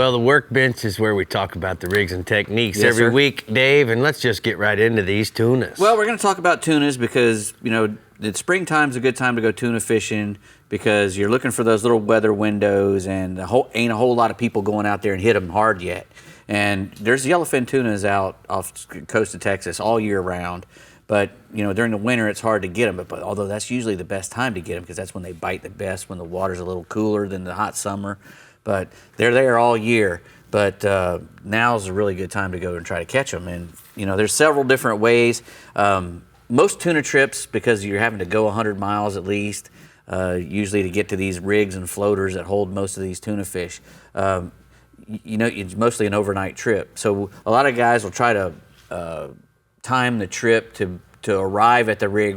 Well, the workbench is where we talk about the rigs and techniques Yes, every sir. week, Dave, and let's just get right into these tunas. Well, we're going to talk about tunas because, you know, the springtime's a good time to go tuna fishing because you're looking for those little weather windows, and ain't a whole lot of people going out there and hit them hard yet. And there's yellowfin tunas out off the coast of Texas all year round. But, you know, during the winter, it's hard to get them. But although that's usually the best time to get them because that's when they bite the best, when the water's a little cooler than the hot summer. But they're there all year. But now's a really good time to go and try to catch them. And, you know, there's several different ways. Most tuna trips, because you're having to go 100 miles at least, usually to get to these rigs and floaters that hold most of these tuna fish, you know, it's mostly an overnight trip. So a lot of guys will try to time the trip to arrive at the rig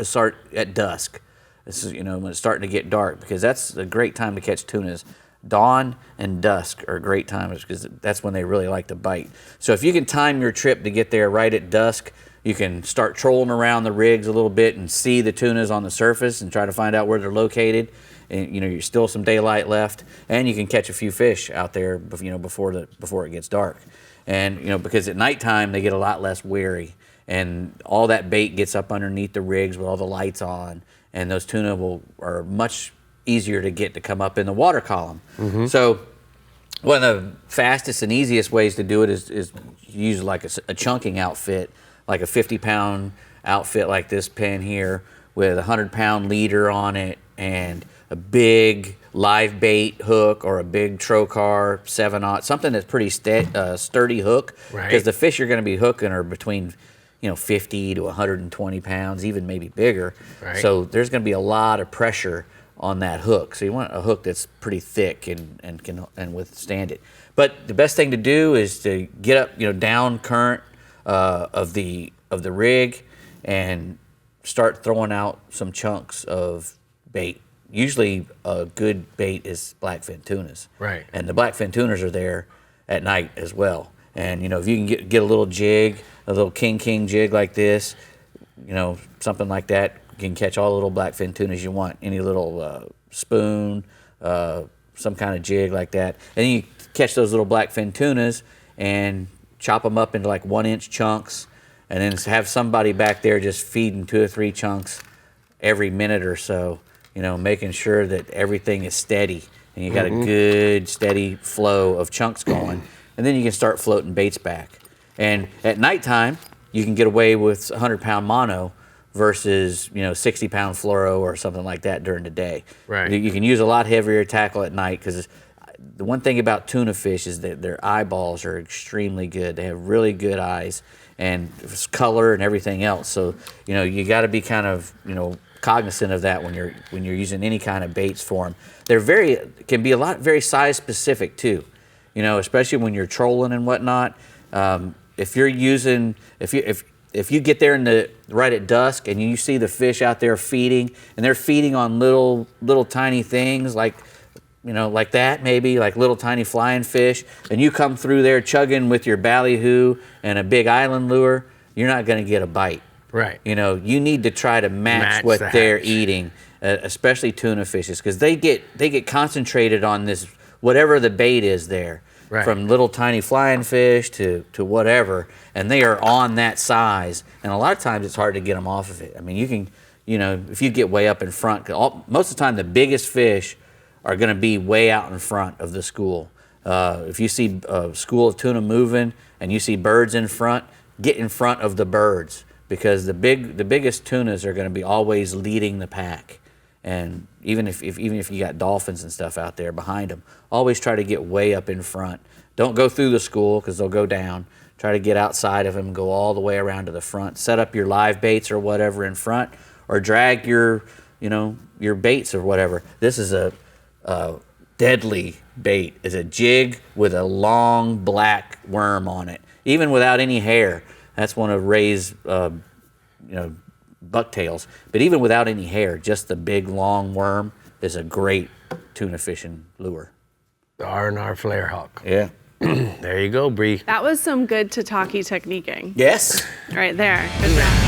start at dusk. This is, you know, when it's starting to get dark, because that's a great time to catch tunas. Dawn and dusk are great times because that's when they really like to bite. So if you can time your trip to get there right at dusk, you can start trolling around the rigs a little bit and see the tunas on the surface and try to find out where they're located. And, you know, there's still some daylight left, and you can catch a few fish out there, you know, before it gets dark. And, you know, because at nighttime they get a lot less wary, and all that bait gets up underneath the rigs with all the lights on, and those tuna are much easier to get to come up in the water column. Mm-hmm. So one of the fastest and easiest ways to do it is use like a chunking outfit, like a 50-pound outfit like this pen here with a 100-pound leader on it and a big live bait hook or a big trocar 7/0, something that's pretty sturdy hook, because the fish you're going to be hooking are between, you know, 50 to 120 pounds, even maybe bigger. Right. So there's going to be a lot of pressure on that hook. So you want a hook that's pretty thick and can withstand it. But the best thing to do is to get up, you know, down current of the rig and start throwing out some chunks of bait. Usually a good bait is blackfin tunas. Right. And the blackfin tunas are there at night as well. And, you know, if you can get a little jig, a little king jig like this, you know, something like that, you can catch all the little blackfin tunas you want. Any little spoon, some kind of jig like that. And then you catch those little blackfin tunas and chop them up into like 1-inch chunks, and then have somebody back there just feeding 2 or 3 chunks every minute or so, you know, making sure that everything is steady and you got a good steady flow of chunks going. And then you can start floating baits back. And at nighttime, you can get away with 100-pound mono versus, you know, 60-pound fluoro or something like that during the day. Right. You can use a lot heavier tackle at night, because the one thing about tuna fish is that their eyeballs are extremely good. They have really good eyes and color and everything else. So, you know, you got to be kind of, you know, cognizant of that when you're using any kind of baits for them. They're can be very size specific too. You know, especially when you're trolling and whatnot. If you get there right at dusk and you see the fish out there feeding, and they're feeding on little tiny things like, you know, like that, maybe like little tiny flying fish, and you come through there chugging with your ballyhoo and a big island lure, you're not going to get a bite. Right. You know, you need to try to match what they're eating, especially tuna fishes, because they get concentrated on this, whatever the bait is there. Right. From little tiny flying fish to whatever, and they are on that size, and a lot of times it's hard to get them off of it. I mean, you can, you know, if you get way up in front, most of the time the biggest fish are going to be way out in front of the school. If you see a school of tuna moving and you see birds in front, get in front of the birds, because the biggest tunas are going to be always leading the pack. And even if you got dolphins and stuff out there behind them, always try to get way up in front. Don't go through the school, because they'll go down. Try to get outside of them and go all the way around to the front. Set up your live baits or whatever in front, or drag your baits or whatever. This is a deadly bait. It's a jig with a long black worm on it, even without any hair. That's one of Ray's bucktails. But even without any hair, just the big long worm is a great tuna fishing lure. The R&R flare hawk. Yeah. There you go, Brie. That was some good tataki techniquing. Yes. Right there. Good job.